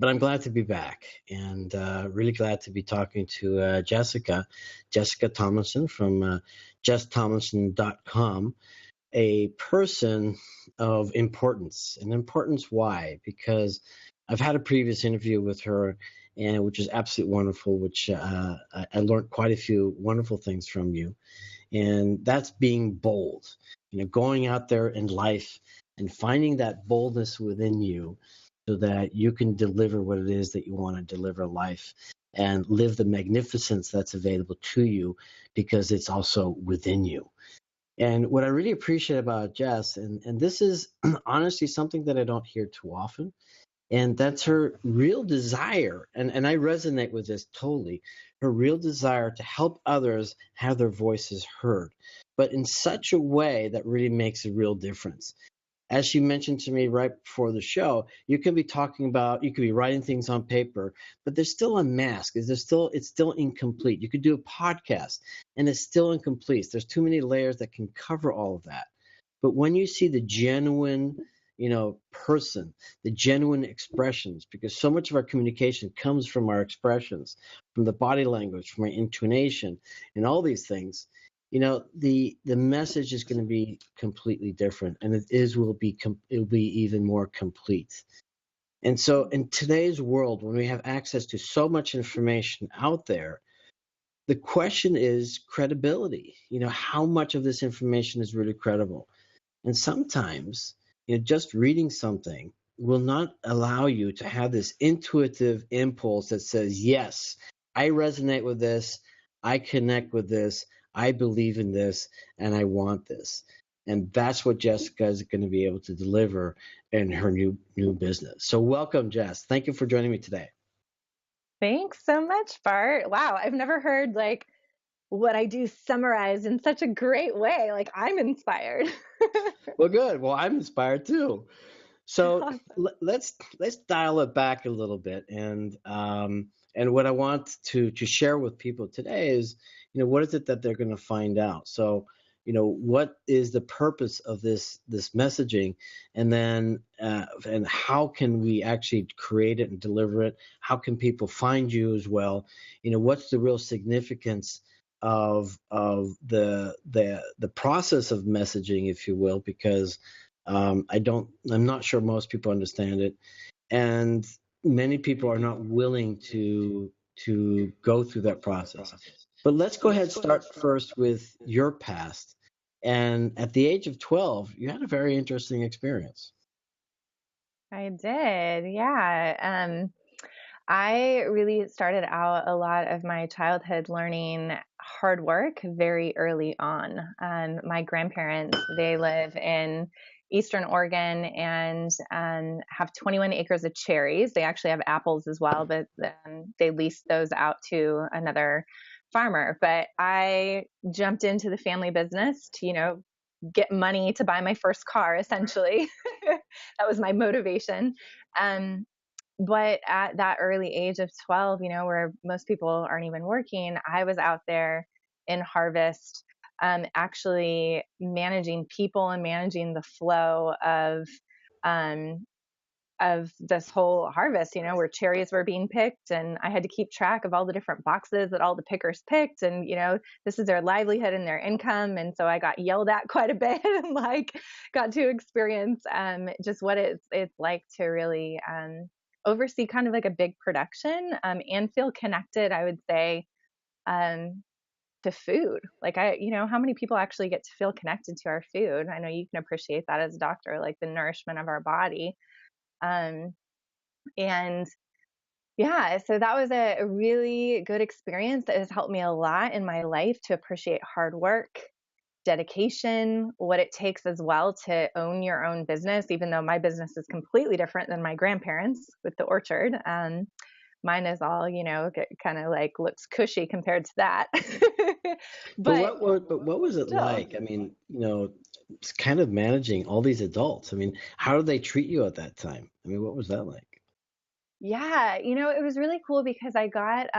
but I'm glad to be back, and really glad to be talking to Jessica Tomlinson from JessTomlinson.com, a person of importance. And importance, why? Because I've had a previous interview with her, and which is absolutely wonderful, which I learned quite a few wonderful things from you. And that's being bold, going out there in life and finding that boldness within you so that you can deliver what it is that you want to deliver life and live the magnificence that's available to you because it's also within you. And what I really appreciate about Jess, and this is honestly something that I don't hear too often, and that's her real desire, and I resonate with this totally, her real desire to help others have their voices heard, but in such a way that really makes a real difference. As she mentioned to me right before the show, you could be writing things on paper, but there's still a mask. It's still incomplete. You could do a podcast, and it's still incomplete. There's too many layers that can cover all of that. But when you see the genuine, person, the genuine expressions, because so much of our communication comes from our expressions, from the body language, from our intonation, and all these things. The message is going to be completely different, and will be even more complete. And so in today's world, when we have access to so much information out there, the question is credibility. How much of this information is really credible? And sometimes, just reading something will not allow you to have this intuitive impulse that says, yes, I resonate with this, I connect with this, I believe in this, and I want this. And that's what Jessica is going to be able to deliver in her new business. So welcome, Jess. Thank you for joining me today. Thanks so much, Bart. Wow, I've never heard what I do summarized in such a great way. I'm inspired. Well, good. Well, I'm inspired too. So let's dial it back a little bit, and what I want to share with people today is, what is it that they're going to find out? So, what is the purpose of this messaging, and then and how can we actually create it and deliver it? How can people find you as well? What's the real significance of the process of messaging, if you will, because I'm not sure most people understand it, and many people are not willing to go through that process. But let's go ahead and start first with your past. And at the age of 12, you had a very interesting experience. I did, yeah. I really started out a lot of my childhood learning hard work very early on. My grandparents, they live in Eastern Oregon and have 21 acres of cherries. They actually have apples as well, but they lease those out to another farmer. But I jumped into the family business to, get money to buy my first car, essentially. That was my motivation. Um, but at that early age of 12, where most people aren't even working, I was out there in harvest, actually managing people and managing the flow um, of this whole harvest, where cherries were being picked, and I had to keep track of all the different boxes that all the pickers picked, and this is their livelihood and their income, and so I got yelled at quite a bit, and got to experience just what it's like to really oversee kind of like a big production, and feel connected, I would say, um, to food. How many people actually get to feel connected to our food? I know you can appreciate that as a doctor, like the nourishment of our body. Um, and yeah, so that was a really good experience that has helped me a lot in my life to appreciate hard work, dedication, what it takes as well to own your own business, even though my business is completely different than my grandparents with the orchard. Mine is all, kind of looks cushy compared to that. But but what was it still, like? I mean, it's kind of managing all these adults. I mean, how did they treat you at that time? I mean, what was that like? yeah, it was really cool because I got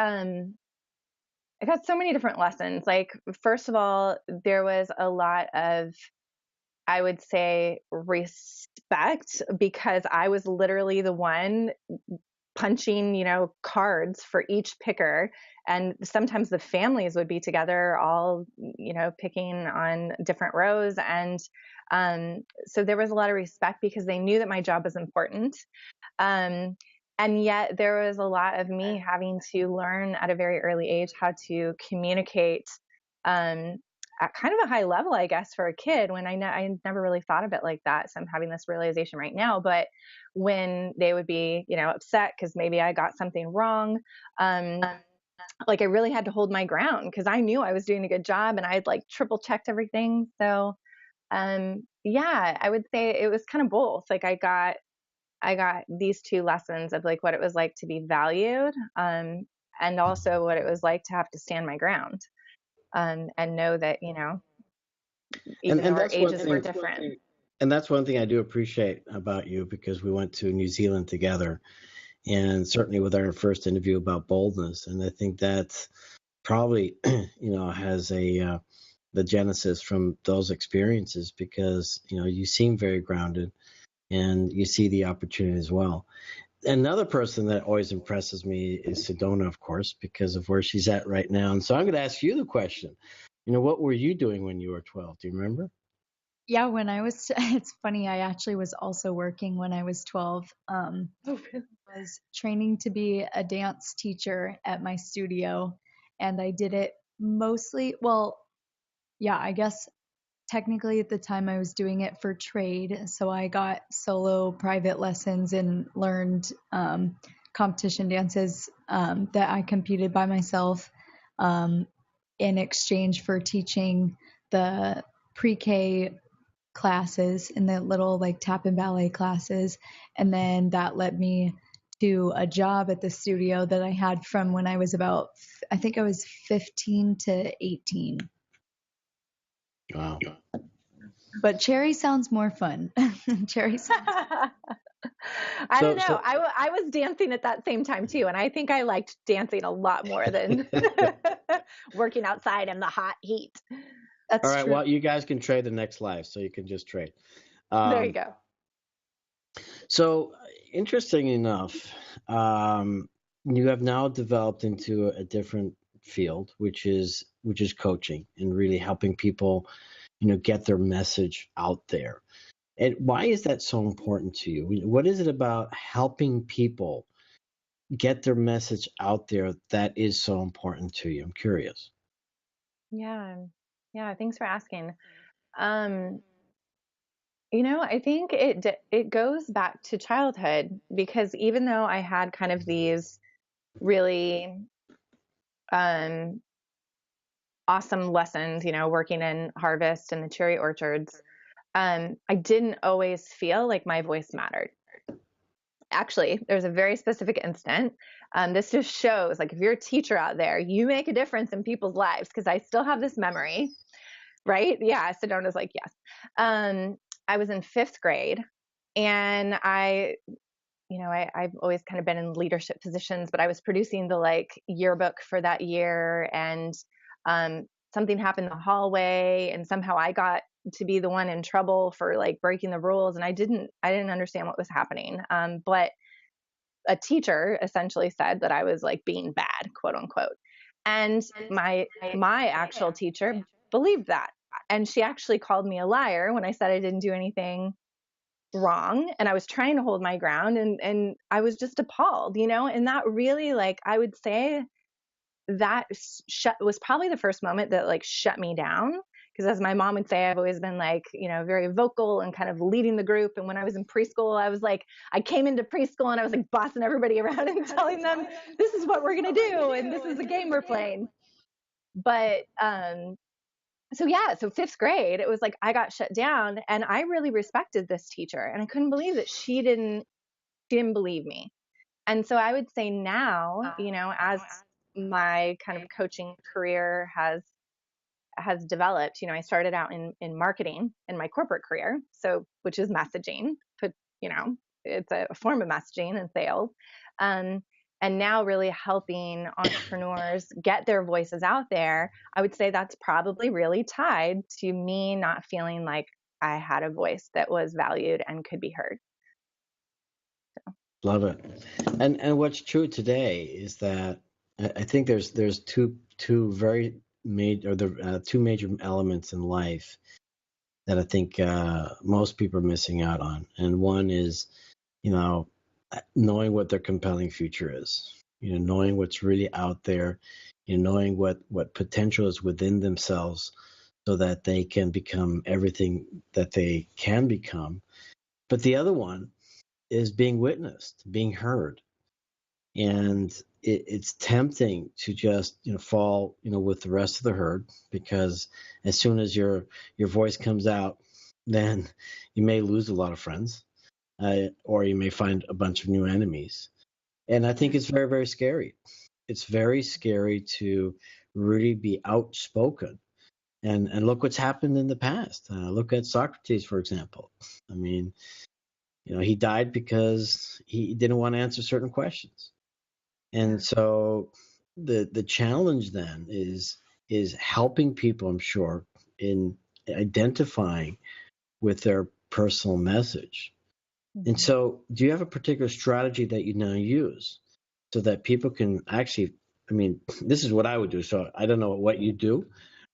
so many different lessons. First of all, there was a lot of, I would say, respect because I was literally the one punching, cards for each picker. And sometimes the families would be together, all, picking on different rows. And so there was a lot of respect because they knew that my job was important. Um, and yet there was a lot of me having to learn at a very early age how to communicate um, at kind of a high level, I guess, for a kid when I never really thought of it like that. So I'm having this realization right now. But when they would be, upset because maybe I got something wrong, like I really had to hold my ground because I knew I was doing a good job and I had like triple checked everything. So yeah, I would say it was kind of both. Like I got these two lessons of like what it was like to be valued, and also what it was like to have to stand my ground, and know that, even though And our that's one ages were thing. different. And that's one thing I do appreciate about you, because we went to New Zealand together, and certainly with our first interview about boldness. And I think that's probably, has the genesis from those experiences, because, you seem very grounded and you see the opportunity as well. Another person that always impresses me is Sedona, of course, because of where she's at right now. And so I'm going to ask you the question. What were you doing when you were 12? Do you remember? Yeah, when I was, it's funny, I actually was also working when I was 12. Oh, really? I was training to be a dance teacher at my studio, and I did it mostly, well, yeah, I guess technically at the time I was doing it for trade. So I got solo private lessons and learned competition dances that I competed by myself in exchange for teaching the pre-K classes and the little like tap and ballet classes. And then that led me to a job at the studio that I had from when I was about, I think I was 15 to 18. Wow. But Cherry sounds more fun. Cherry sounds. I don't So, know. so I was dancing at that same time too, and I think I liked dancing a lot more than working outside in the hot heat. all That's right. true. Well, you guys can trade the next life, so you can just trade. There you Um, go. so interesting enough, you have now developed into a different field, which is coaching and really helping people, get their message out there. And why is that so important to you? What is it about helping people get their message out there that is so important to you? I'm curious. Yeah. Yeah, thanks for asking. Um, I think it goes back to childhood because even though I had kind of these really um awesome lessons, working in harvest and the cherry orchards, I didn't always feel like my voice mattered. Actually, there's a very specific instant. This just shows, like, if you're a teacher out there, you make a difference in people's lives because I still have this memory, right? Yeah, Sedona's like, yes. I was in fifth grade, and I've always kind of been in leadership positions, but I was producing the like yearbook for that year, and something happened in the hallway, and somehow I got to be the one in trouble for like breaking the rules, and I didn't understand what was happening. But a teacher essentially said that I was like being bad, quote unquote, and my actual teacher believed that, and she actually called me a liar when I said I didn't do anything wrong, and I was trying to hold my ground, and I was just appalled, and that really, like, I would say that was probably the first moment that like shut me down, because as my mom would say, I've always been like, very vocal and kind of leading the group. And when I was in preschool, I came into preschool and I was like bossing everybody around and telling them this is what we're going to do and this is the game we're playing. But so yeah, so fifth grade, it was like I got shut down, and I really respected this teacher, and I couldn't believe that she didn't believe me. And so I would say now, as my kind of coaching career has developed, I started out in marketing in my corporate career, so which is messaging, but it's a form of messaging and sales. Um, and now really helping entrepreneurs get their voices out there. I would say that's probably really tied to me not feeling like I had a voice that was valued and could be heard. Love it. And what's true today is that I think there's two very major, or the two major elements in life that I think most people are missing out on. And one is, you know, knowing what their compelling future is. Knowing what's really out there, knowing what potential is within themselves, so that they can become everything that they can become. But the other one is being witnessed, being heard. And it's tempting to just fall with the rest of the herd, because as soon as your voice comes out, then you may lose a lot of friends, or you may find a bunch of new enemies. And I think it's very, very scary. It's very scary to really be outspoken. And look what's happened in the past. Look at Socrates, for example. I mean, he died because he didn't want to answer certain questions. And so the challenge then is helping people, I'm sure, in identifying with their personal message. And so, do you have a particular strategy that you now use so that people can actually, I mean, this is what I would do. So I don't know what you do,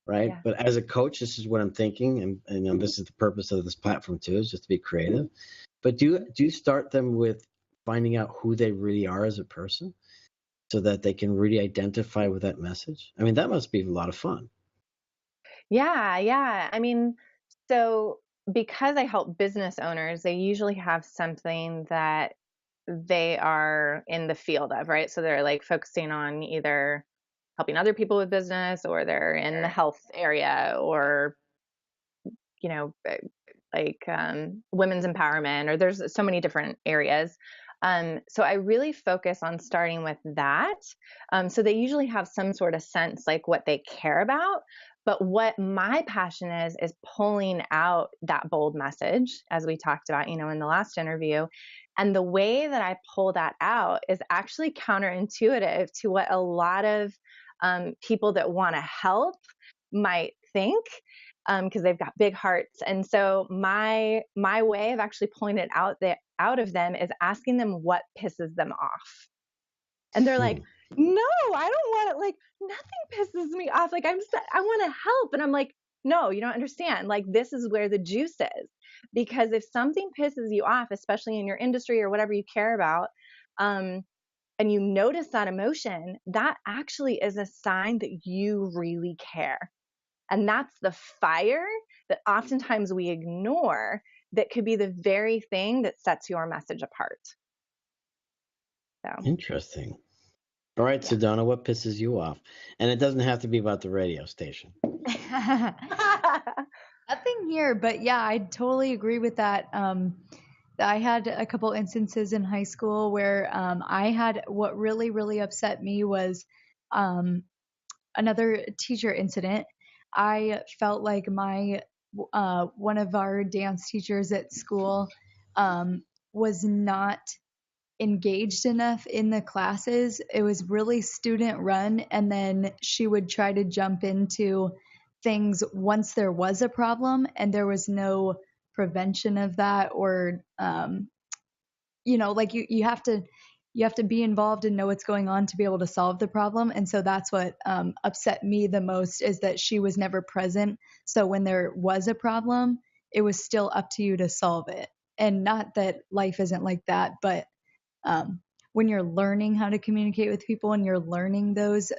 right? Yeah. But as a coach, this is what I'm thinking. And this is the purpose of this platform too, is just to be creative. But do you start them with finding out who they really are as a person, so that they can really identify with that message? I mean, that must be a lot of fun. Yeah. I mean, so because I help business owners, they usually have something that they are in the field of, right? So they're like focusing on either helping other people with business, or they're in the health area, or, you know, like women's empowerment, or there's so many different areas. So I really focus on starting with that. So they usually have some sort of sense, like what they care about. But what my passion is pulling out that bold message, as we talked about, in the last interview. And the way that I pull that out is actually counterintuitive to what a lot of people that want to help might think, because they've got big hearts. And so my way of actually pulling it out of them is asking them what pisses them off. And they're like, no, I don't want it. Like, nothing pisses me off. Like, I want to help. And I'm like, no, you don't understand. Like, this is where the juice is. Because if something pisses you off, especially in your industry or whatever you care about, and you notice that emotion, that actually is a sign that you really care. And that's the fire that oftentimes we ignore, that could be the very thing that sets your message apart. So Interesting. All right, yeah. Sedona, what pisses you off? And it doesn't have to be about the radio station. Nothing here, but yeah, I totally agree with that. I had a couple instances in high school where I had, what really, really upset me was another teacher incident. I felt like my one of our dance teachers at school was not engaged enough in the classes. It was really student run, and then she would try to jump into things once there was a problem and there was no prevention of that, or like you have to be involved and know what's going on to be able to solve the problem. And so that's what upset me the most, is that she was never present. So when there was a problem, it was still up to you to solve it. And not that life isn't like that, but when you're learning how to communicate with people and you're learning those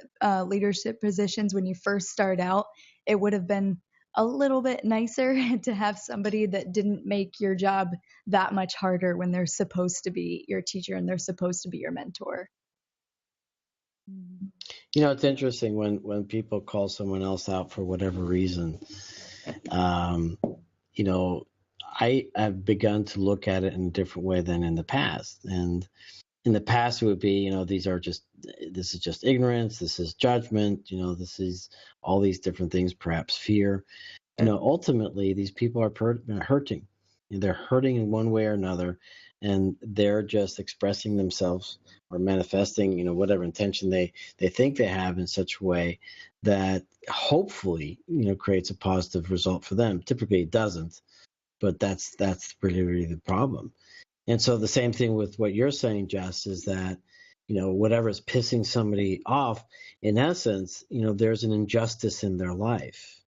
leadership positions when you first start out, it would have been a little bit nicer to have somebody that didn't make your job that much harder when they're supposed to be your teacher and they're supposed to be your mentor. It's interesting when people call someone else out for whatever reason. I have begun to look at it in a different way than in the past. And in the past, it would be, this is just ignorance, this is judgment, this is all these different things, perhaps fear. Ultimately, these people are hurting. They're hurting in one way or another, and they're just expressing themselves or manifesting, whatever intention they think they have, in such a way that hopefully, creates a positive result for them. Typically, it doesn't, but that's really, really the problem. And so the same thing with what you're saying, Jess, is that, whatever is pissing somebody off, in essence, there's an injustice in their life.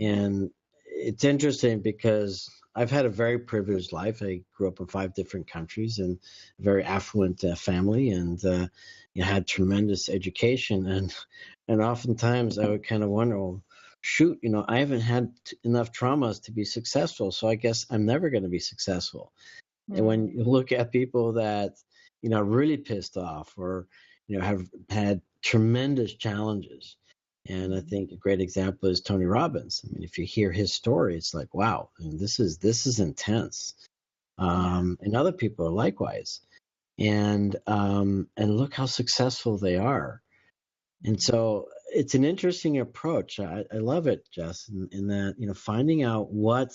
And it's interesting because I've had a very privileged life. I grew up in 5 different countries and a very affluent family, and had tremendous education. And oftentimes I would kind of wonder, well, shoot, I haven't had enough traumas to be successful, so I guess I'm never going to be successful. And when you look at people that, are really pissed off or, have had tremendous challenges. And I think a great example is Tony Robbins. I mean, if you hear his story, it's like, wow, this is intense. And other people are likewise. And look how successful they are. And so it's an interesting approach. I love it, Jess, in that, finding out what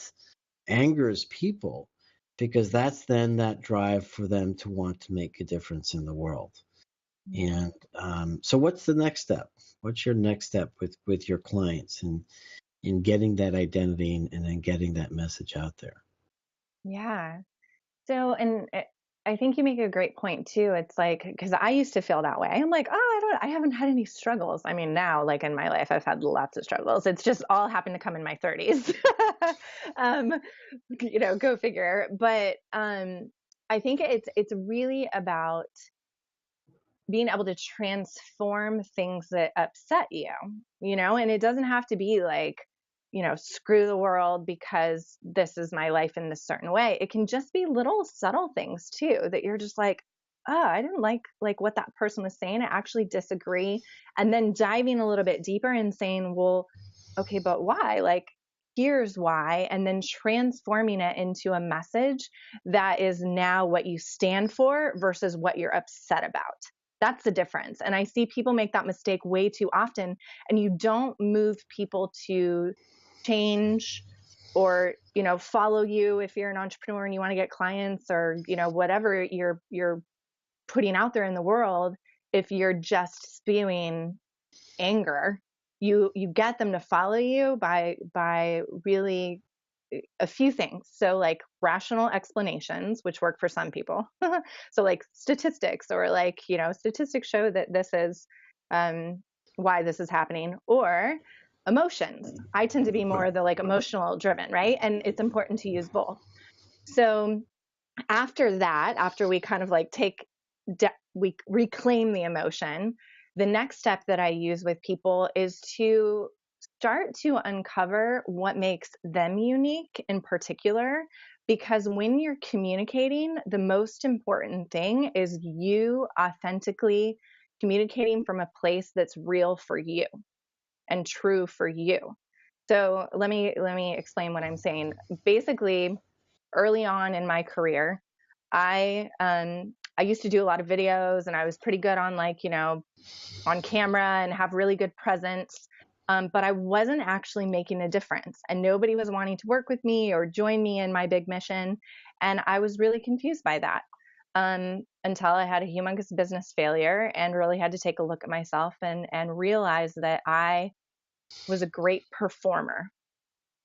angers people, because that's then that drive for them to want to make a difference in the world. And so what's the next step? What's your next step with your clients and in getting that identity and then getting that message out there? Yeah. So, and I think you make a great point too. It's like, because I used to feel that way. I'm like, oh, I haven't had any struggles. I mean, now, like in my life, I've had lots of struggles. It's just all happened to come in my 30s. Go figure. But I think it's really about being able to transform things that upset you, and it doesn't have to be like, screw the world because this is my life in this certain way. It can just be little subtle things too that you're just like, oh, I didn't like what that person was saying. I actually disagree. And then diving a little bit deeper and saying, well, okay, but why? Like, here's why. And then transforming it into a message that is now what you stand for versus what you're upset about. That's the difference. And I see people make that mistake way too often. And you don't move people to change or, follow you if you're an entrepreneur and you want to get clients or, whatever you're putting out there in the world. If you're just spewing anger, you get them to follow you by really a few things. So like rational explanations, which work for some people. So like statistics, or like, statistics show that this is why this is happening, or emotions. I tend to be more the like emotional driven, right? And it's important to use both. So after we kind of like we reclaim the emotion, the next step that I use with people is to start to uncover what makes them unique in particular. Because when you're communicating, the most important thing is you authentically communicating from a place that's real for you and true for you. So let me explain what I'm saying. Basically, early on in my career, I used to do a lot of videos, and I was pretty good on like, on camera and have really good presence. But I wasn't actually making a difference, and nobody was wanting to work with me or join me in my big mission. And I was really confused by that until I had a humongous business failure and really had to take a look at myself and realize that I was a great performer.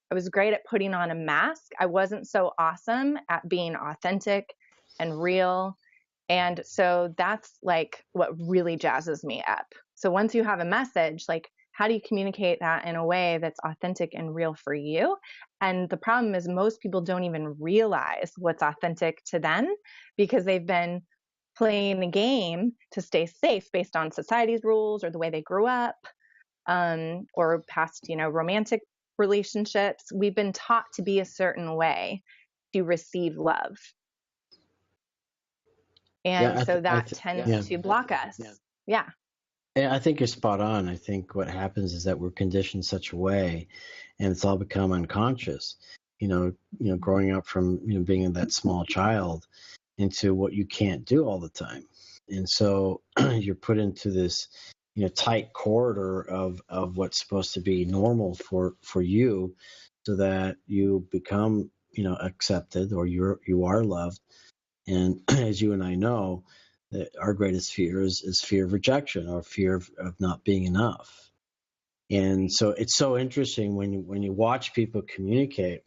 I was great at putting on a mask. I wasn't so awesome at being authentic and real. And so that's like what really jazzes me up. So once you have a message, like, how do you communicate that in a way that's authentic and real for you? And the problem is most people don't even realize what's authentic to them because they've been playing the game to stay safe based on society's rules or the way they grew up, or past, romantic relationships. We've been taught to be a certain way to receive love. And so that tends to block us. Yeah. I think you're spot on. I think what happens is that we're conditioned such a way, and it's all become unconscious. Growing up from being that small child into what you can't do all the time, and so you're put into this tight corridor of what's supposed to be normal for you, so that you become accepted, or you are loved. And as you and I know, that our greatest fear is fear of rejection, or fear of not being enough. And so it's so interesting when you watch people communicate,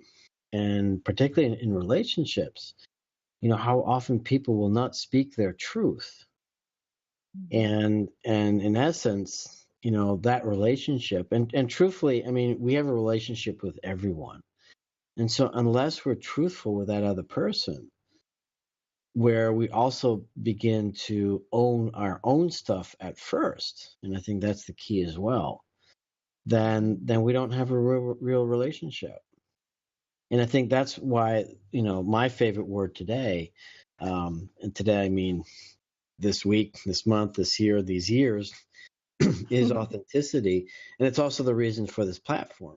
and particularly in relationships, how often people will not speak their truth. And in essence, that relationship, and truthfully, I mean, we have a relationship with everyone. And so unless we're truthful with that other person, where we also begin to own our own stuff at first, and I think that's the key as well, then we don't have a real relationship. And I think that's why, my favorite word today, and today I mean this week, this month, this year, these years, is authenticity. And it's also the reason for this platform,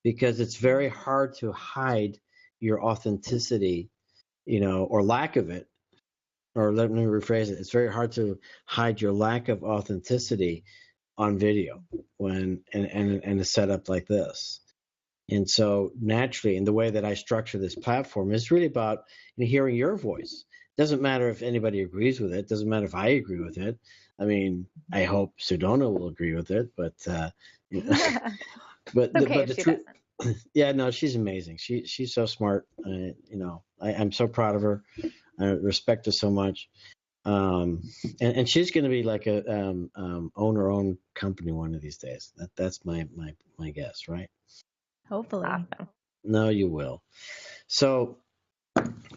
because it's very hard to hide your authenticity, or lack of it. Or let me rephrase it. It's very hard to hide your lack of authenticity on video when and a setup like this. And so naturally, in the way that I structure this platform, is really about hearing your voice. Doesn't matter if anybody agrees with it. Doesn't matter if I agree with it. I mean, I hope Sedona will agree with it, but but the truth, yeah, no, she's amazing. She's so smart. I'm so proud of her. I respect her so much. And she's going to be like a own her own company one of these days. That's my guess, right? Hopefully. Awesome. No, you will. So,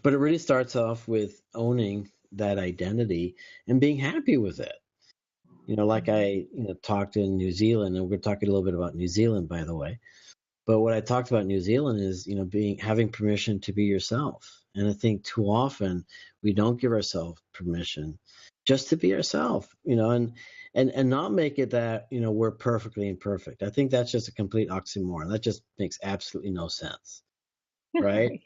but it really starts off with owning that identity and being happy with it. Like I talked in New Zealand, and we're talking a little bit about New Zealand, by the way. But what I talked about New Zealand is, having permission to be yourself. And I think too often we don't give ourselves permission just to be ourselves, and not make it that, we're perfectly imperfect. I think that's just a complete oxymoron. That just makes absolutely no sense. Right.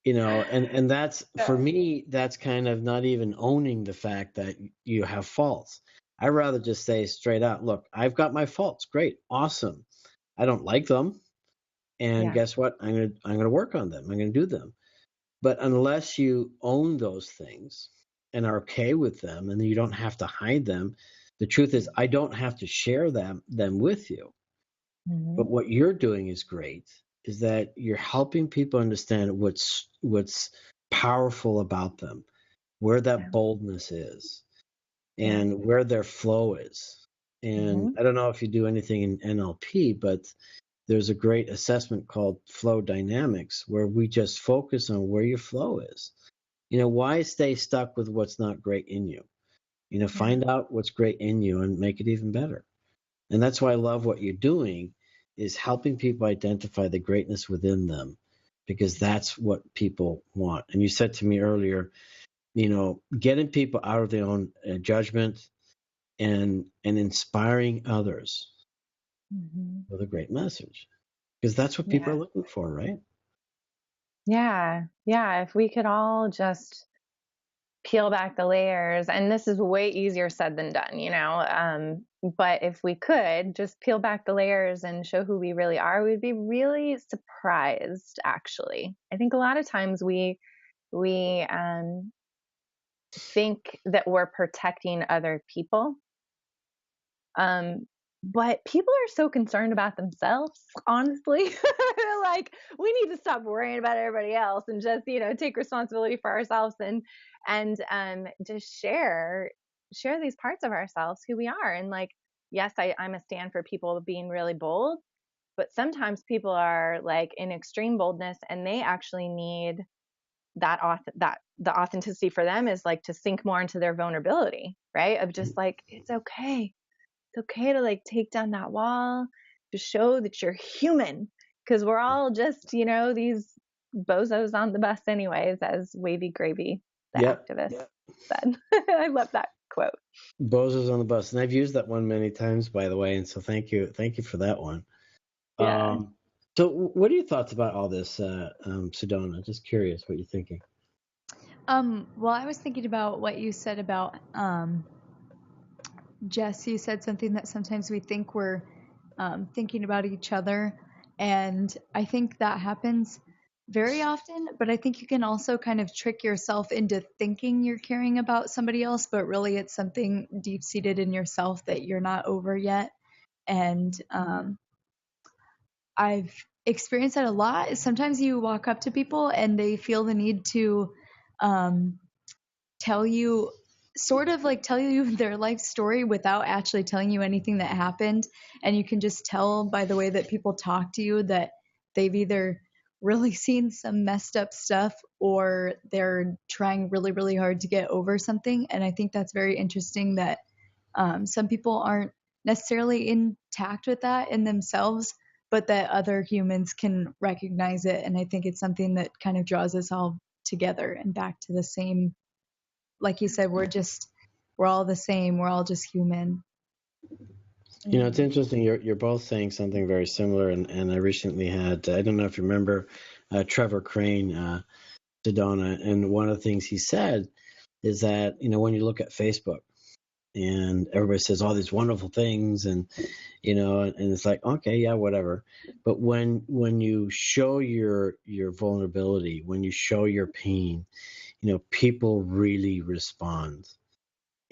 And that's, for me, that's kind of not even owning the fact that you have faults. I'd rather just say straight out, look, I've got my faults. Great. Awesome. I don't like them. And guess what? I'm gonna work on them. I'm gonna do them. But unless you own those things and are okay with them, and you don't have to hide them, the truth is I don't have to share them with you. But what you're doing is great, is that you're helping people understand what's powerful about them, where that boldness is, and where their flow is. And I don't know if you do anything in NLP, but there's a great assessment called flow dynamics, where we just focus on where your flow is. Why stay stuck with what's not great in you? Find out what's great in you and make it even better. And that's why I love what you're doing, is helping people identify the greatness within them, because that's what people want. And you said to me earlier, getting people out of their own judgment and inspiring others with a great message. Because that's what people are looking for, right? Yeah. If we could all just peel back the layers, and this is way easier said than done, but if we could just peel back the layers and show who we really are, we'd be really surprised, actually. I think a lot of times we think that we're protecting other people. But people are so concerned about themselves, honestly. Like, we need to stop worrying about everybody else and just, take responsibility for ourselves and just share these parts of ourselves, who we are. And like, yes, I'm a stand for people being really bold, but sometimes people are like in extreme boldness, and they actually need that the authenticity for them is like to sink more into their vulnerability, right? Of just like, it's okay to like take down that wall, to show that you're human, because we're all just, these bozos on the bus anyways, as Wavy Gravy, the activist, said. I love that quote. Bozos on the bus. And I've used that one many times, by the way. And so thank you for that one. Yeah. So what are your thoughts about all this, Sedona? Just curious what you're thinking. Well, I was thinking about what you said about Jess. You said something that sometimes we think we're thinking about each other, and I think that happens very often, but I think you can also kind of trick yourself into thinking you're caring about somebody else, but really it's something deep-seated in yourself that you're not over yet. And I've experienced that a lot. Sometimes you walk up to people and they feel the need to tell you their life story without actually telling you anything that happened. And you can just tell by the way that people talk to you that they've either really seen some messed up stuff or they're trying really, really hard to get over something. And I think that's very interesting that some people aren't necessarily intact with that in themselves, but that other humans can recognize it. And I think it's something that kind of draws us all together and back to the same, like you said, we're all the same. We're all just human. You know, it's interesting. You're both saying something very similar, and I recently had, I don't know if you remember, Trevor Crane, Sedona, and one of the things he said is that, you know, when you look at Facebook and everybody says all these wonderful things, and you know, and it's like, okay, yeah, whatever. But when you show your vulnerability, when you show your pain, you know, people really respond.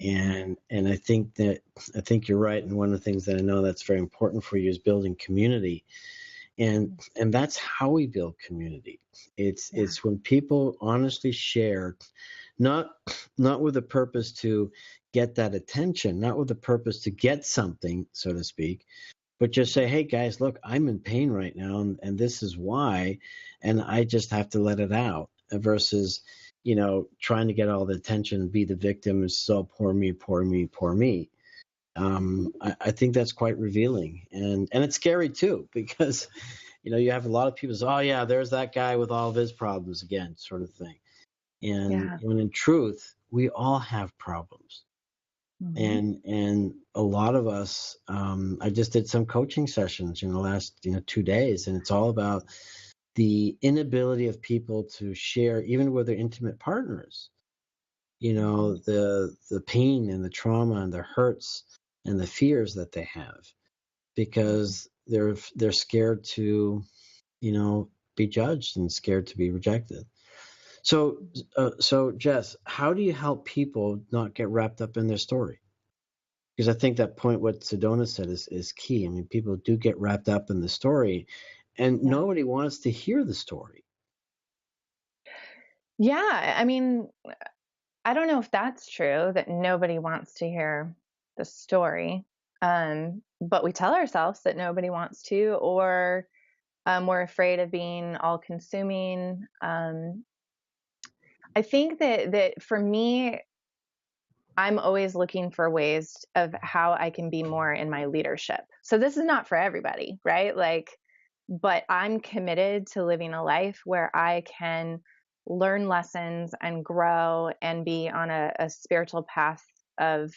And I think you're right. And one of the things that I know that's very important for you is building community. And that's how we build community. It's when people honestly share, not with a purpose to get that attention, not with a purpose to get something, so to speak, but just say, hey guys, look, I'm in pain right now, and this is why, and I just have to let it out, versus, you know, trying to get all the attention and be the victim and so poor me, poor me, poor me. I think that's quite revealing, and it's scary too, because you know, you have a lot of people say, oh yeah, there's that guy with all of his problems again, sort of thing. And when in truth, we all have problems. And a lot of us, I just did some coaching sessions in the last 2 days, and it's all about the inability of people to share, even with their intimate partners, you know, the pain and the trauma and the hurts and the fears that they have, because they're scared to, you know, be judged and scared to be rejected. So Jess, how do you help people not get wrapped up in their story? Because I think that point, what Sedona said, is key. I mean, people do get wrapped up in the story, and nobody wants to hear the story. Yeah, I mean, I don't know if that's true, that nobody wants to hear the story. But we tell ourselves that nobody wants to, or we're afraid of being all consuming. I think that for me, I'm always looking for ways of how I can be more in my leadership. So this is not for everybody, right? Like, but I'm committed to living a life where I can learn lessons and grow and be on a spiritual path of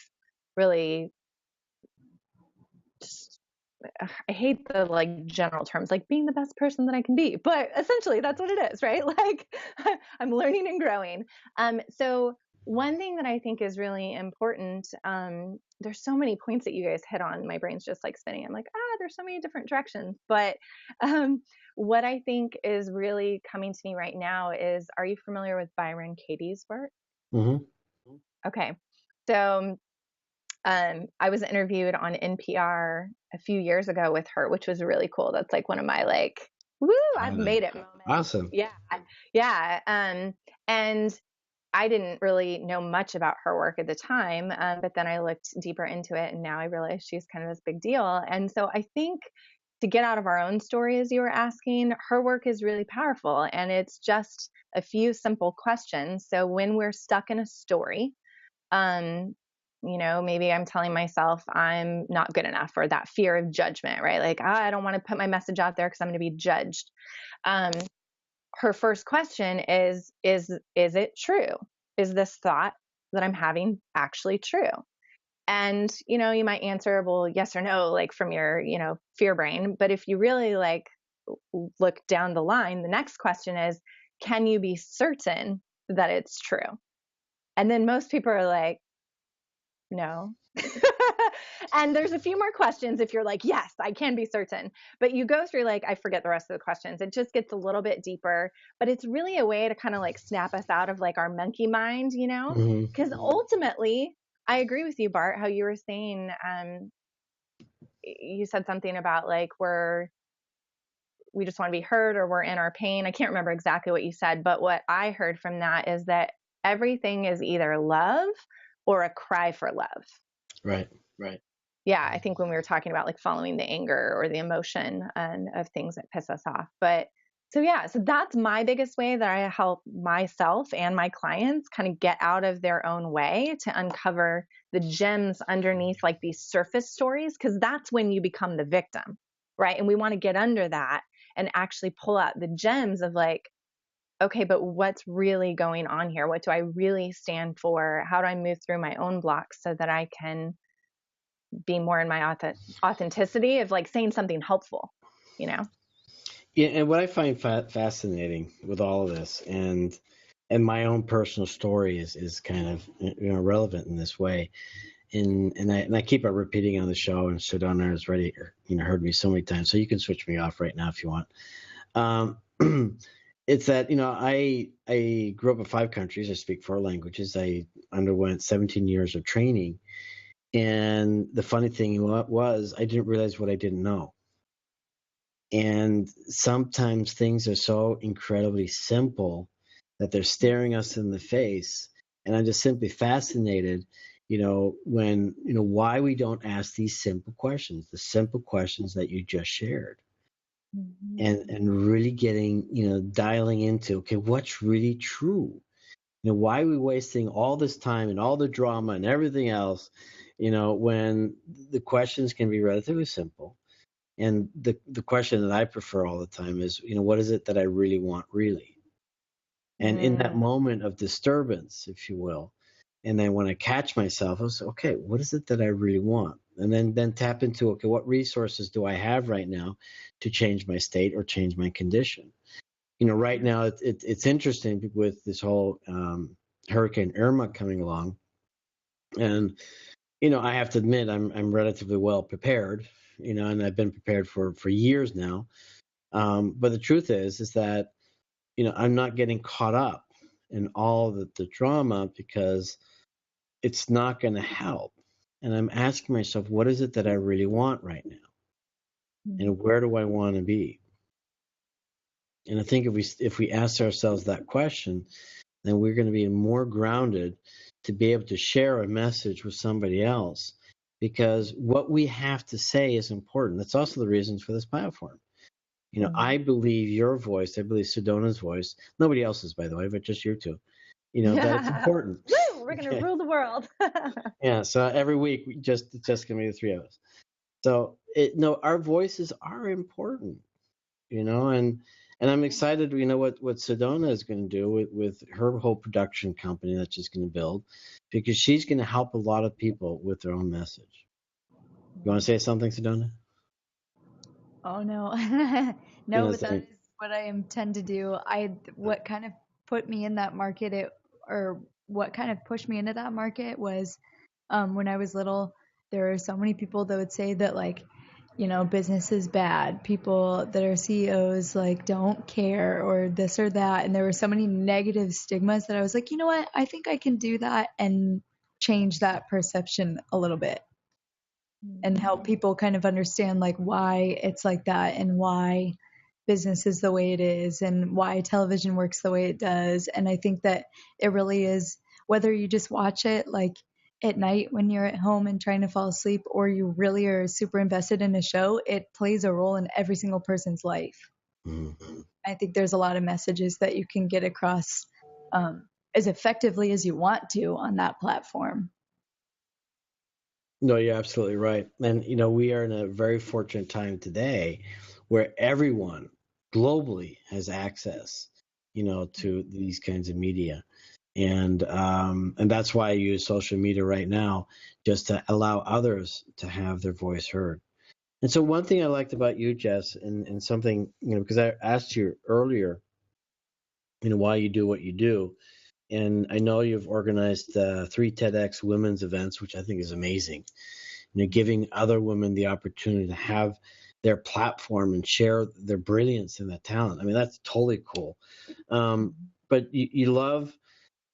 really just, I hate the like general terms, like being the best person that I can be, but essentially that's what it is, right? Like I'm learning and growing. So one thing that I think is really important, there's so many points that you guys hit on. My brain's just like spinning. I'm like, there's so many different directions. But what I think is really coming to me right now is, are you familiar with Byron Katie's work? Mm-hmm. Okay. So I was interviewed on NPR a few years ago with her, which was really cool. That's like one of my like, woo, I've made it moments. Awesome. Yeah. Yeah. And I didn't really know much about her work at the time, but then I looked deeper into it, and now I realize she's kind of this big deal. And so I think to get out of our own story, as you were asking, her work is really powerful, and it's just a few simple questions. So when we're stuck in a story, maybe I'm telling myself I'm not good enough, or that fear of judgment, right? Like, I don't want to put my message out there because I'm going to be judged. Her first question is it true? Is this thought that I'm having actually true? And, you might answer, well, yes or no, like from your, fear brain. But if you really like look down the line, the next question is, can you be certain that it's true? And then most people are like, no. And there's a few more questions if you're like, yes, I can be certain. But you go through, like, I forget the rest of the questions. It just gets a little bit deeper. But it's really a way to kind of like snap us out of like our monkey mind, because ultimately, I agree with you, Bart, how you were saying, you said something about like we just want to be heard, or we're in our pain. I can't remember exactly what you said, but what I heard from that is that everything is either love or a cry for love. Right. Yeah, I think when we were talking about like following the anger or the emotion and of things that piss us off. But so yeah, so that's my biggest way that I help myself and my clients kind of get out of their own way to uncover the gems underneath like these surface stories, because that's when you become the victim, right? And we want to get under that and actually pull out the gems of like, okay, but what's really going on here? What do I really stand for? How do I move through my own blocks so that I can be more in my authenticity of like saying something helpful, you know? Yeah, and what I find fascinating with all of this, and my own personal story is kind of relevant in this way, and I keep on repeating on the show, and Sedona has already heard me so many times, so you can switch me off right now if you want. It's that I grew up in 5 countries. I speak 4 languages. I underwent 17 years of training. And the funny thing was I didn't realize what I didn't know. And sometimes things are so incredibly simple that they're staring us in the face. And I'm just simply fascinated, when, why we don't ask these simple questions, the simple questions that you just shared. And really getting, dialing into, okay, what's really true? Why are we wasting all this time and all the drama and everything else, when the questions can be relatively simple? And the question that I prefer all the time is, what is it that I really want, really? And in that moment of disturbance, if you will, and then when I catch myself, I was, okay, what is it that I really want? And then tap into, okay, what resources do I have right now to change my state or change my condition? Right now it's interesting with this whole Hurricane Irma coming along, and I have to admit I'm relatively well prepared, and I've been prepared for years now. But the truth is that I'm not getting caught up in all the drama, because it's not going to help. And I'm asking myself, what is it that I really want right now, and where do I want to be? And I think if we ask ourselves that question, then we're going to be more grounded to be able to share a message with somebody else, because what we have to say is important. That's also the reasons for this platform. I believe your voice, I believe Sedona's voice, nobody else's, by the way, but just you two, that it's important. Woo, we're going to rule the world. Yeah. So every week, it's just going to be the 3 of us. So our voices are important, and I'm excited, what Sedona is going to do with her whole production company that she's going to build, because she's going to help a lot of people with their own message. You want to say something, Sedona? Oh no. No, but that is what I intend to do. What kind of put me in that market, or what kind of pushed me into that market was when I was little, there were so many people that would say that like, business is bad. People that are CEOs like don't care or this or that. And there were so many negative stigmas that I was like, you know what? I think I can do that and change that perception a little bit and help people kind of understand like why it's like that and why business is the way it is and why television works the way it does. And I think that it really is, whether you just watch it like at night when you're at home and trying to fall asleep, or you really are super invested in a show, it plays a role in every single person's life. Mm-hmm. I think there's a lot of messages that you can get across as effectively as you want to on that platform. No, you're absolutely right. And, we are in a very fortunate time today where everyone globally has access, to these kinds of media. And that's why I use social media right now, just to allow others to have their voice heard. And so one thing I liked about you, Jess, and something, because I asked you earlier, why you do what you do. And I know you've organized 3 TEDx women's events, which I think is amazing. Giving other women the opportunity to have their platform and share their brilliance and their talent. I mean, that's totally cool. But you love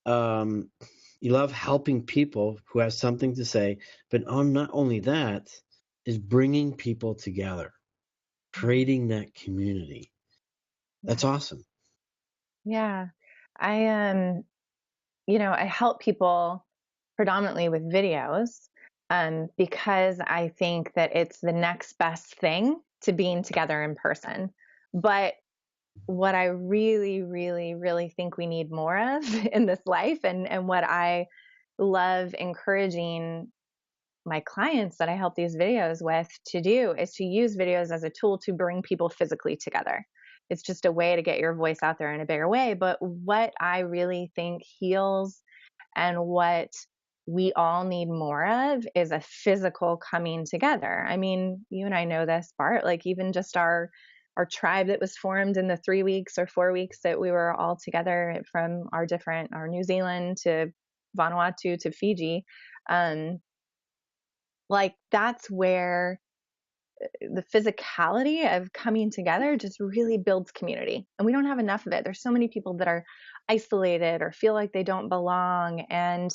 helping people who have something to say. But not only that, is bringing people together, creating that community. That's awesome. Yeah. I I help people predominantly with videos, because I think that it's the next best thing to being together in person. But what I really, really, really think we need more of in this life, and what I love encouraging my clients that I help these videos with to do, is to use videos as a tool to bring people physically together. It's just a way to get your voice out there in a bigger way. But what I really think heals, and what we all need more of, is a physical coming together. I mean, you and I know this, Bart, like even just our tribe that was formed in the 3 weeks or 4 weeks that we were all together, from our New Zealand to Vanuatu to Fiji. Like that's where the physicality of coming together just really builds community. And we don't have enough of it. There's so many people that are isolated or feel like they don't belong. And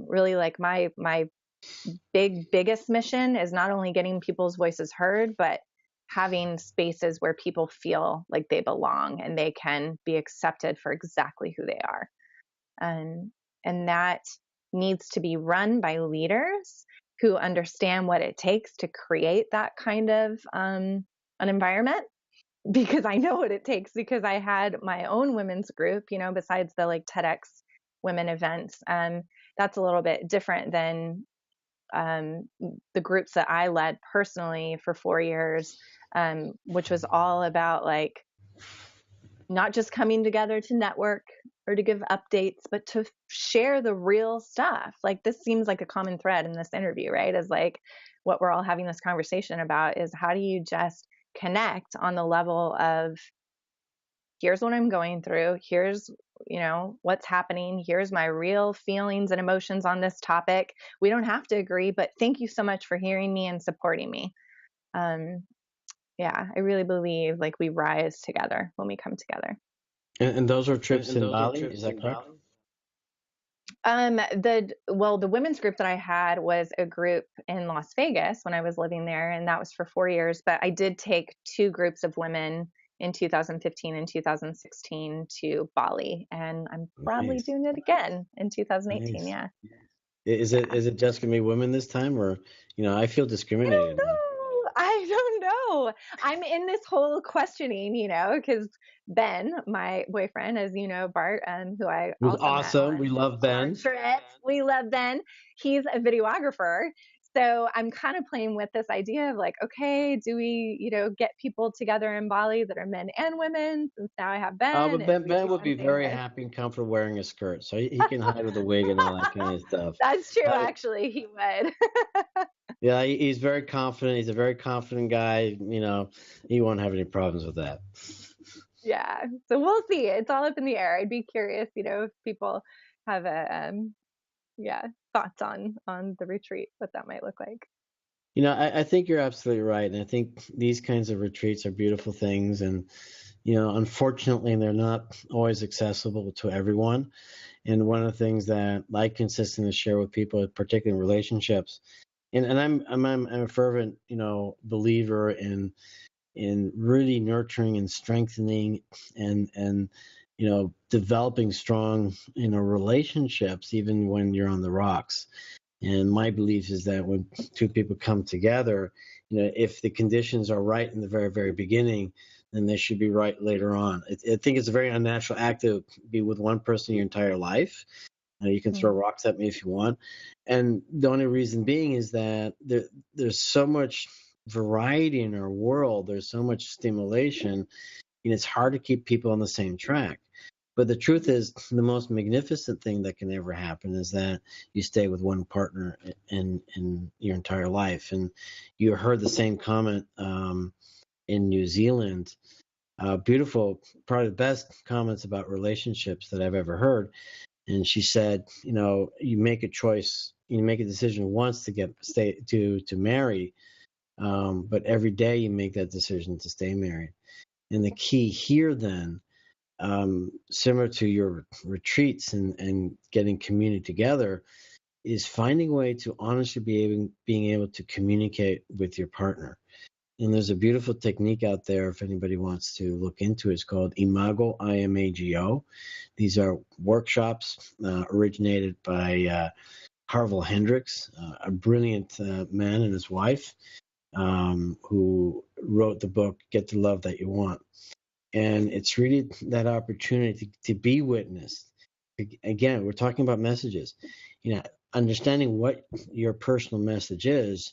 really, like my biggest mission is not only getting people's voices heard, but having spaces where people feel like they belong and they can be accepted for exactly who they are. And that needs to be run by leaders who understand what it takes to create that kind of an environment. Because I know what it takes, because I had my own women's group, besides the like TEDx women events. That's a little bit different than the groups that I led personally for 4 years, which was all about like not just coming together to network or to give updates, but to share the real stuff. Like this seems like a common thread in this interview, right? Is like what we're all having this conversation about, is how do you just connect on the level of, here's what I'm going through, here's what's happening, here's my real feelings and emotions on this topic. We don't have to agree, but thank you so much for hearing me and supporting me. Yeah, I really believe like we rise together when we come together. And those are trips in Bali, is that correct? The women's group that I had was a group in Las Vegas when I was living there, and that was for 4 years. But I did take 2 groups of women in 2015 and 2016 to Bali, and I'm probably Nice. doing it again in 2018. Nice. Yeah. Is it just gonna be women this time, or I feel discriminated now? I don't know. I'm in this whole questioning, because Ben, my boyfriend, as you know, Bart, who I It was also met awesome. on We love Ben. trip. We love Ben. He's a videographer. So I'm kind of playing with this idea of like, okay, do we, get people together in Bali that are men and women? Since now I have Ben, But and Ben we Ben do would be something very with. happy and comfortable wearing a skirt, so he can hide with a wig and all that kind of stuff. That's true, But actually, he would. yeah, he's very confident. He's a very confident guy. He won't have any problems with that. Yeah. So we'll see. It's all up in the air. I'd be curious, if people have thoughts on the retreat, what that might look like. I think you're absolutely right, and I think these kinds of retreats are beautiful things, and unfortunately, they're not always accessible to everyone. And one of the things that I consistently share with people, particularly in relationships, and I'm a fervent believer in really nurturing and strengthening and developing strong relationships even when you're on the rocks. And my belief is that when 2 people come together, if the conditions are right in the very, very beginning, then they should be right later on. I think it's a very unnatural act to be with one person your entire life. You can throw rocks at me if you want. And the only reason being is that there's so much variety in our world. There's so much stimulation, and it's hard to keep people on the same track. But the truth is, the most magnificent thing that can ever happen is that you stay with one partner in your entire life. And you heard the same comment in New Zealand. Beautiful, probably the best comments about relationships that I've ever heard. And she said, you make a choice, you make a decision once to marry, but every day you make that decision to stay married. And the key here then, similar to your retreats and getting community together, is finding a way to honestly being able to communicate with your partner. And there's a beautiful technique out there if anybody wants to look into it. It's called Imago, I-M-A-G-O. These are workshops originated by Harville Hendricks, a brilliant man and his wife, who wrote the book, Get the Love That You Want. And it's really that opportunity to be witnessed. Again, we're talking about messages. Understanding what your personal message is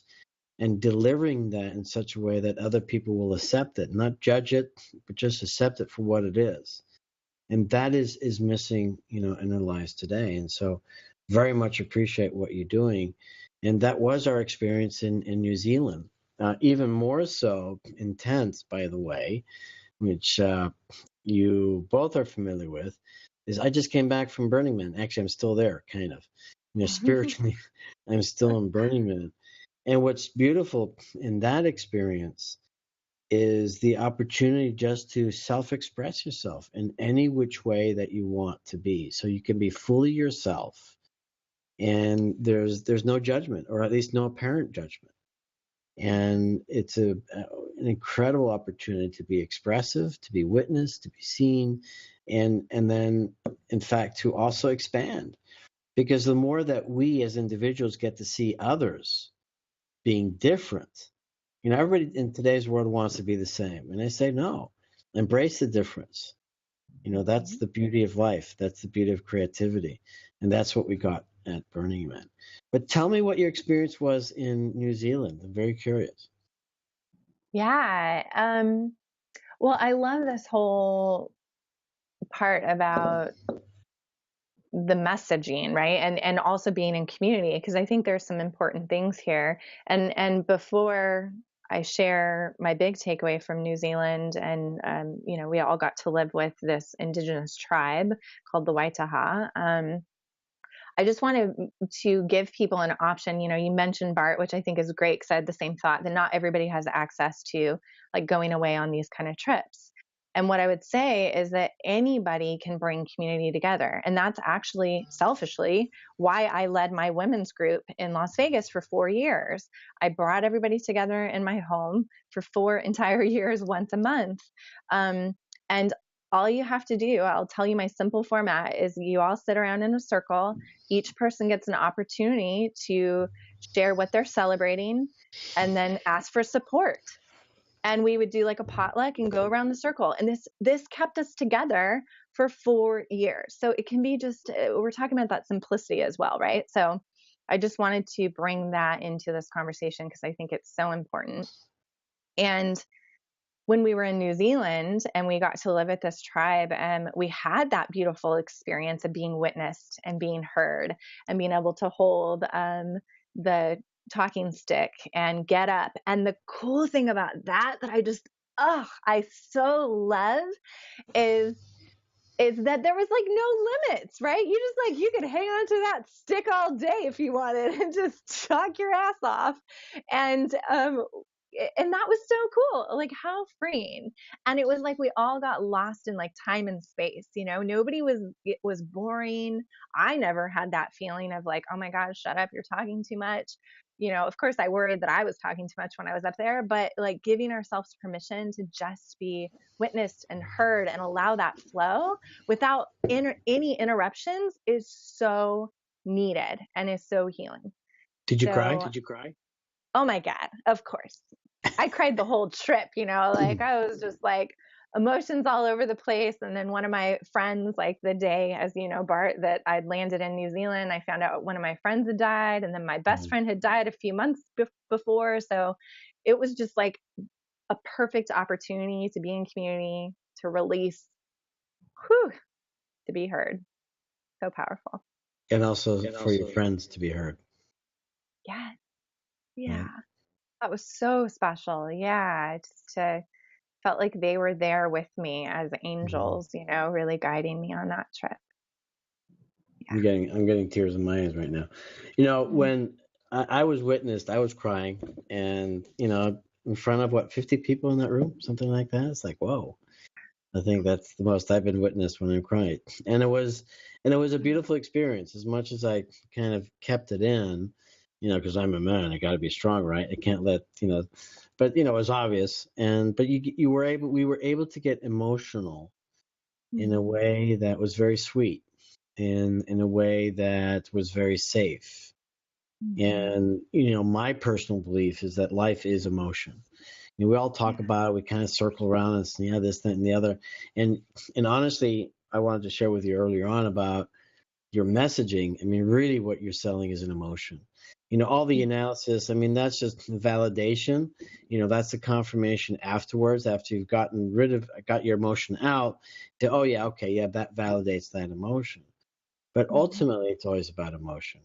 and delivering that in such a way that other people will accept it, not judge it, but just accept it for what it is. And that is missing, in our lives today. And so very much appreciate what you're doing. And that was our experience in New Zealand. Even more so intense, by the way, which you both are familiar with, is I just came back from Burning Man. Actually, I'm still there, kind of. Spiritually, I'm still in Burning Man. And what's beautiful in that experience is the opportunity just to self-express yourself in any which way that you want to be. So you can be fully yourself, and there's no judgment, or at least no apparent judgment. And it's an incredible opportunity to be expressive, to be witnessed, to be seen, and then, in fact, to also expand. Because the more that we as individuals get to see others being different, everybody in today's world wants to be the same. And I say, no, embrace the difference. That's the beauty of life. That's the beauty of creativity. And that's what we got at Burning Man. But tell me what your experience was in New Zealand. I'm very curious. Yeah. Well, I love this whole part about the messaging, right? And also being in community, because I think there's some important things here. And before I share my big takeaway from New Zealand, and we all got to live with this indigenous tribe called the Waitaha. I just wanted to give people an option. You mentioned Bart, which I think is great, because I had the same thought that not everybody has access to like going away on these kind of trips. And what I would say is that anybody can bring community together. And that's actually selfishly why I led my women's group in Las Vegas for 4 years. I brought everybody together in my home for 4 entire years, once a month. And all you have to do, I'll tell you my simple format, is you all sit around in a circle. Each person gets an opportunity to share what they're celebrating and then ask for support. And we would do like a potluck and go around the circle. And this kept us together for 4 years. So it can be just, we're talking about that simplicity as well, right? So I just wanted to bring that into this conversation because I think it's so important. And when we were in New Zealand and we got to live at this tribe, we had that beautiful experience of being witnessed and being heard and being able to hold the talking stick and get up. And the cool thing about that I so love is that there was like no limits, right? You could hang on to that stick all day if you wanted and just chalk your ass off. And that was so cool. Like, how freeing. And it was like we all got lost in like time and space. Nobody was boring. I never had that feeling of like, oh my gosh, shut up, you're talking too much. Of course I worried that I was talking too much when I was up there, but like giving ourselves permission to just be witnessed and heard and allow that flow without any interruptions is so needed and is so healing. Did you cry? Oh my God, of course. I cried the whole trip, like I was just like emotions all over the place. And then one of my friends, like the day, as you know, Bart, that I'd landed in New Zealand, I found out one of my friends had died. And then my best friend had died a few months before. So it was just like a perfect opportunity to be in community, to release, to be heard. So powerful. And also for your friends to be heard. Yeah. Yeah. Right. That was so special. Yeah. Just felt like they were there with me as angels, really guiding me on that trip. Yeah. I'm getting tears in my eyes right now. When I was witnessed, I was crying, and in front of 50 people in that room, something like that. It's like, whoa. I think that's the most I've been witnessed when I'm crying. And it was a beautiful experience. As much as I kind of kept it in, because I'm a man, I got to be strong, right? I can't let, but it was obvious. But we were able to get emotional in a way that was very sweet, and in a way that was very safe. And, my personal belief is that life is emotion. We all talk about it. We kind of circle around and say, yeah, this, that, and the other. And honestly, I wanted to share with you earlier on about your messaging. I mean, really what you're selling is an emotion. All the analysis, I mean, that's just validation. That's the confirmation afterwards, after you've got your emotion out, to, oh yeah, okay, yeah, that validates that emotion. But ultimately, it's always about emotion.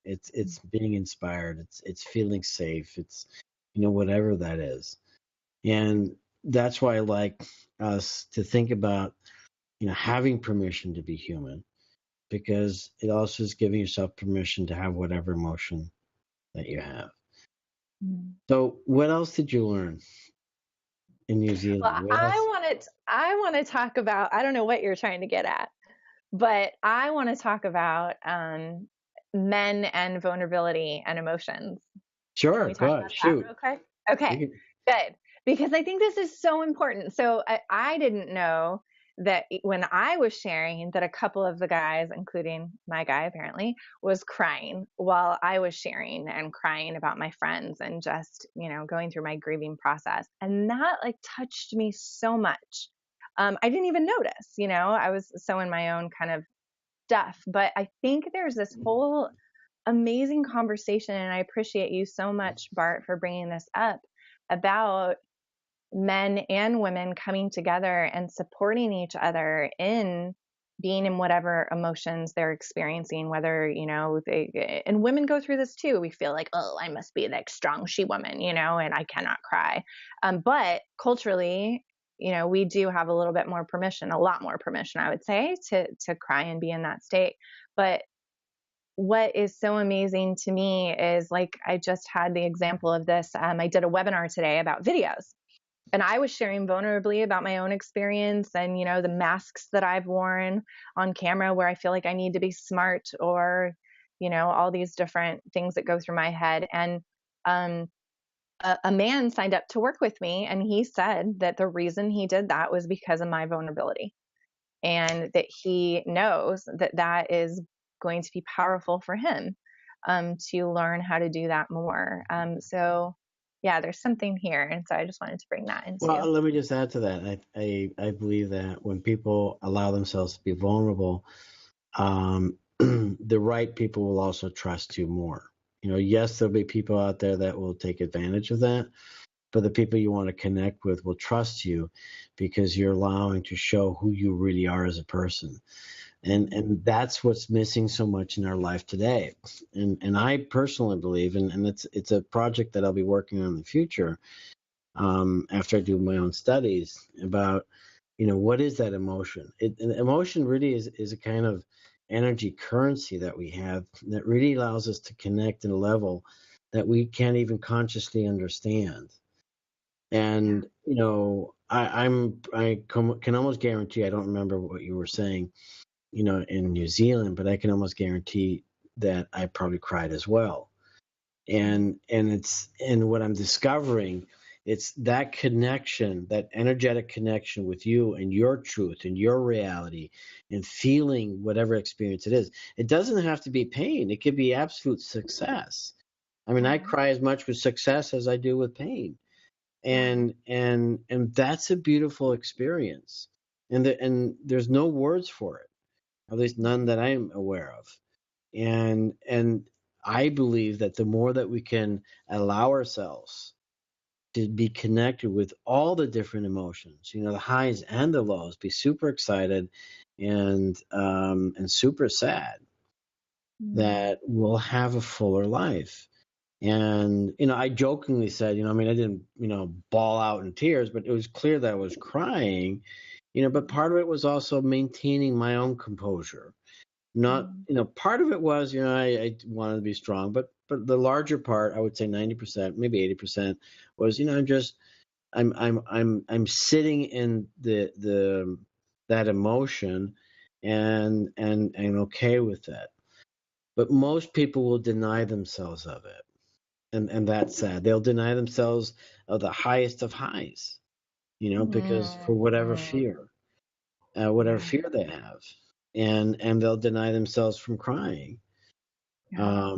It's being inspired. It's feeling safe. It's, whatever that is. And that's why I like us to think about, having permission to be human, because it also is giving yourself permission to have whatever emotion that you have. So what else did you learn in New Well, Zealand? What else? I want to talk about, I don't know what you're trying to get at, but I want to talk about men and vulnerability and emotions. Can Sure, we go talk ahead, about that shoot. real quick? Okay, good. Because I think this is so important. So I didn't know that when I was sharing that a couple of the guys, including my guy apparently, was crying while I was sharing and crying about my friends and just, going through my grieving process. And that like touched me so much. I didn't even notice, I was so in my own kind of stuff. But I think there's this whole amazing conversation, and I appreciate you so much, Bart, for bringing this up about men and women coming together and supporting each other in being in whatever emotions they're experiencing, whether, and women go through this too. We feel like, oh, I must be like strong she woman, and I cannot cry. But culturally, we do have a little bit more permission, a lot more permission, I would say, to cry and be in that state. But what is so amazing to me is, like, I just had the example of this. I did a webinar today about videos, and I was sharing vulnerably about my own experience and, the masks that I've worn on camera where I feel like I need to be smart, or, all these different things that go through my head. And um, a man signed up to work with me, and he said that the reason he did that was because of my vulnerability, and that he knows that that is going to be powerful for him, to learn how to do that more. So yeah, there's something here. And so I just wanted to bring that into. Well, let me just add to that. I believe that when people allow themselves to be vulnerable, the right people will also trust you more. Yes, there'll be people out there that will take advantage of that, but the people you want to connect with will trust you because you're allowing to show who you really are as a person. And that's what's missing so much in our life today. And I personally believe, and it's a project that I'll be working on in the future, after I do my own studies about, what is that emotion? And emotion really is a kind of energy currency that we have that really allows us to connect in a level that we can't even consciously understand. And can almost guarantee, I don't remember what you were saying, in New Zealand, but I can almost guarantee that I probably cried as well. And what I'm discovering, it's that connection, that energetic connection with you and your truth and your reality, and feeling whatever experience it is. It doesn't have to be pain. It could be absolute success. I mean, I cry as much with success as I do with pain. And that's a beautiful experience. And there's no words for it, at least none that I'm aware of. And I believe that the more that we can allow ourselves to be connected with all the different emotions, the highs and the lows, be super excited and super sad, that we'll have a fuller life. And I jokingly said, I mean, I didn't, bawl out in tears, but it was clear that I was crying, but part of it was also maintaining my own composure. Not, part of it was, I wanted to be strong, but the larger part, I would say 90%, maybe 80%, was, I'm sitting in that emotion, and okay with that. but most people will deny themselves of it. And that's sad. They'll deny themselves of the highest of highs, because for whatever fear, whatever Yeah. fear they have, and they'll deny themselves from crying. Yeah.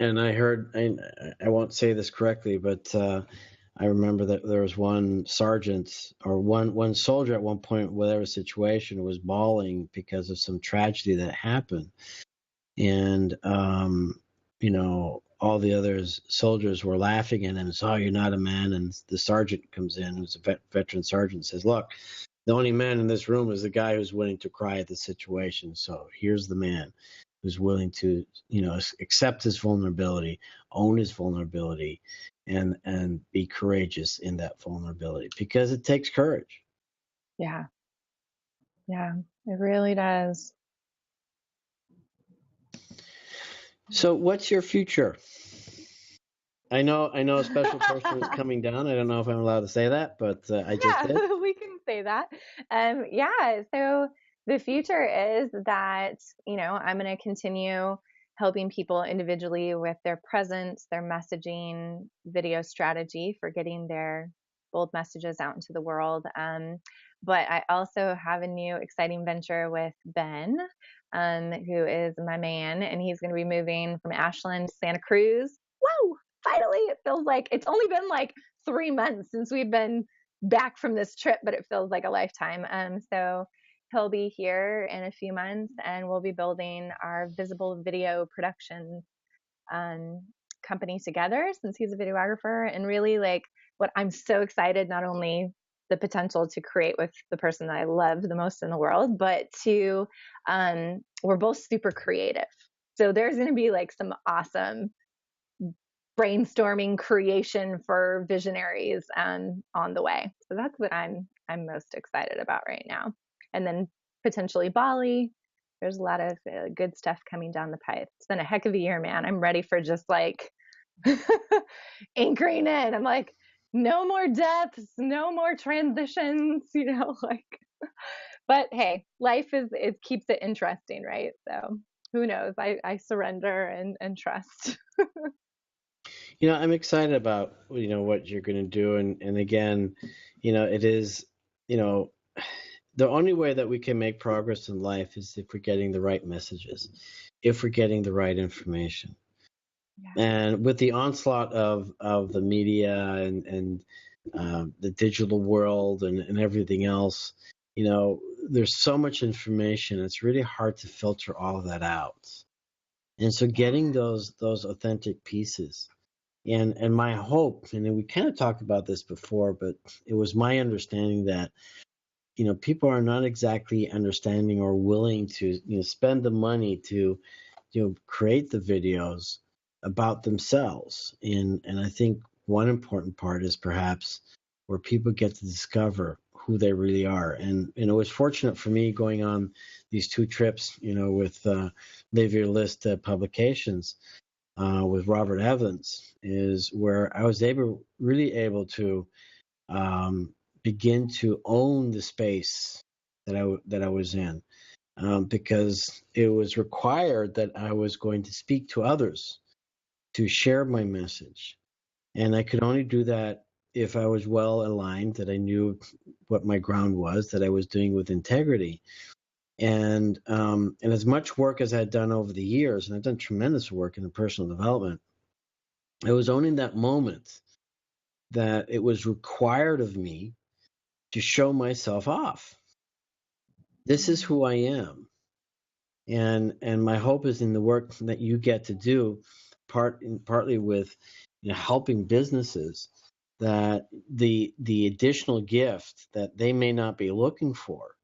And I heard, I won't say this correctly, but I remember that there was one sergeant or one soldier at one point, whatever situation, was bawling because of some tragedy that happened, and all the other soldiers were laughing at him. So, oh, you're not a man. And the sergeant comes in, who's a veteran sergeant, says, look, the only man in this room is the guy who's willing to cry at the situation. So here's the man who's willing to, accept his vulnerability, own his vulnerability, and be courageous in that vulnerability, because it takes courage. Yeah. Yeah. It really does. So what's your future? I know a special person is coming down. I don't know if I'm allowed to say that, but I just did. Yeah, we can say that. Yeah, so the future is that, I'm going to continue helping people individually with their presence, their messaging, video strategy for getting their bold messages out into the world. But I also have a new exciting venture with Ben, who is my man, and he's going to be moving from Ashland to Santa Cruz. Whoa! Finally, it feels like it's only been like 3 months since we've been back from this trip, but it feels like a lifetime. So he'll be here in a few months, and we'll be building our visible video production company together, since he's a videographer. And really, like, what I'm so excited, not only the potential to create with the person that I love the most in the world, but to we're both super creative. So there's going to be like some awesome brainstorming creation for visionaries on the way. So that's what I'm most excited about right now. And then potentially Bali. There's a lot of good stuff coming down the pipe. It's been a heck of a year, man. I'm ready for just like anchoring in. I'm like, no more deaths, no more transitions, like. But hey, life it keeps it interesting, right? So who knows? I surrender and trust. I'm excited about, what you're going to do. And again, it is, the only way that we can make progress in life is if we're getting the right messages, if we're getting the right information. Yeah. And with the onslaught of the media and the digital world and everything else, there's so much information. It's really hard to filter all of that out. And so getting those authentic pieces. And my hope, and we kind of talked about this before, but it was my understanding that, people are not exactly understanding or willing to, spend the money to, create the videos about themselves. And I think one important part is perhaps where people get to discover who they really are. And it was fortunate for me going on these 2 trips, with Live Your List publications, with Robert Evans, is where I was really able to begin to own the space that I was in, because it was required that I was going to speak to others, to share my message, and I could only do that if I was well aligned, that I knew what my ground was, that I was doing with integrity. And as much work as I'd done over the years, and I've done tremendous work in personal development, it was only in that moment that it was required of me to show myself off. This is who I am. And my hope is in the work that you get to do, partly with, helping businesses, that the additional gift that they may not be looking for,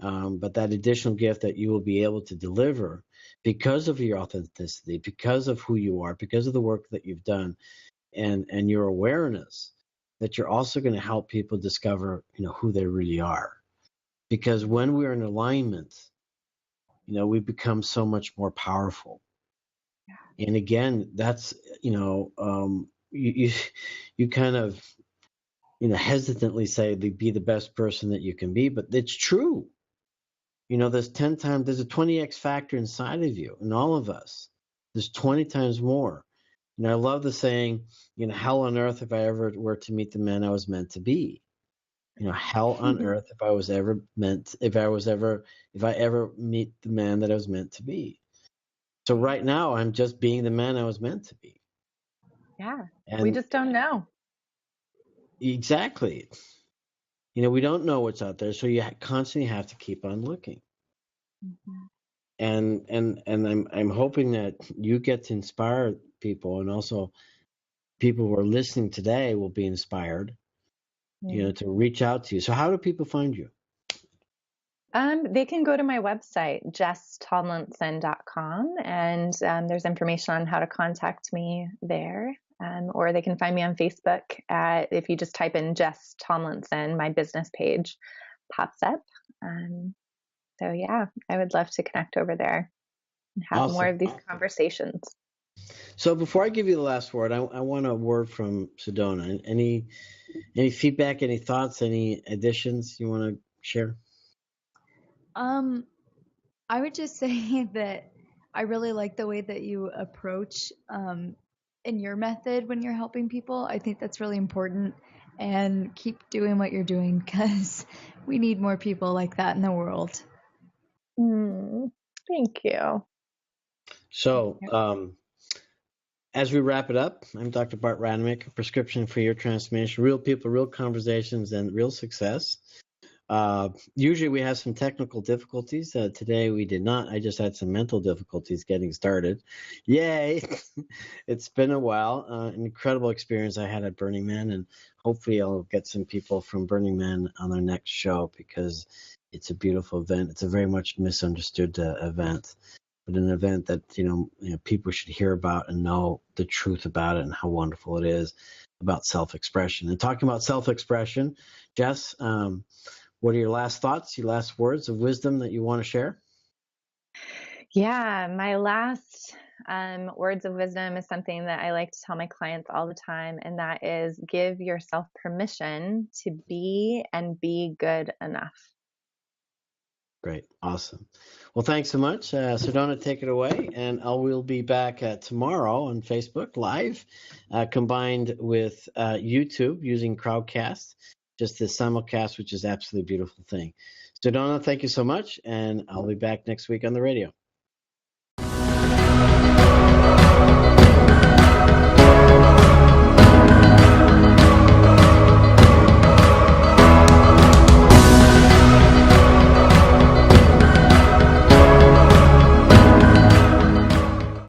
but that additional gift that you will be able to deliver because of your authenticity, because of who you are, because of the work that you've done, and your awareness, that you're also going to help people discover, who they really are. Because when we're in alignment, we become so much more powerful. Yeah. And again, that's, you kind of, hesitantly say, be the best person that you can be, but it's true. There's 10 times, there's a 20x factor inside of you, in all of us. There's 20 times more. I love the saying, hell on earth if I ever were to meet the man I was meant to be. Hell on earth if I ever meet the man that I was meant to be. So right now I'm just being the man I was meant to be. Yeah. And we just don't know. Exactly. We don't know what's out there, so you constantly have to keep on looking. Mm-hmm. And I'm hoping that you get to inspire people, and also people who are listening today will be inspired, to reach out to you. So how do people find you? They can go to my website, jesstomlinson.com, and there's information on how to contact me there. Or they can find me on Facebook if you just type in Jess Tomlinson, my business page pops up. So yeah, I would love to connect over there and have more of these conversations. So before I give you the last word, I want a word from Sedona. Any feedback, any thoughts, any additions you want to share? I would just say that I really like the way that you approach in your method when you're helping people. I think that's really important, and keep doing what you're doing, because we need more people like that in the world. Thank you. So, as we wrap it up, I'm Dr. Bart Rademaker, Prescription for Your Transformation, real people, real conversations, and real success. Usually we have some technical difficulties. Today we did not. I just had some mental difficulties getting started. Yay! It's been a while. An incredible experience I had at Burning Man, and hopefully I'll get some people from Burning Man on their next show, because it's a beautiful event. It's a very much misunderstood event, but an event that people should hear about and know the truth about it and how wonderful it is about self-expression. And talking about self-expression, Jess, what are your last thoughts, your last words of wisdom that you want to share? Yeah, my last words of wisdom is something that I like to tell my clients all the time, and that is give yourself permission to be and be good enough. Great. Awesome. Well, thanks so much. Sedona, take it away. And I will be back tomorrow on Facebook Live, combined with YouTube using Crowdcast, just the simulcast, which is absolutely beautiful thing. Sedona, thank you so much. And I'll be back next week on the radio.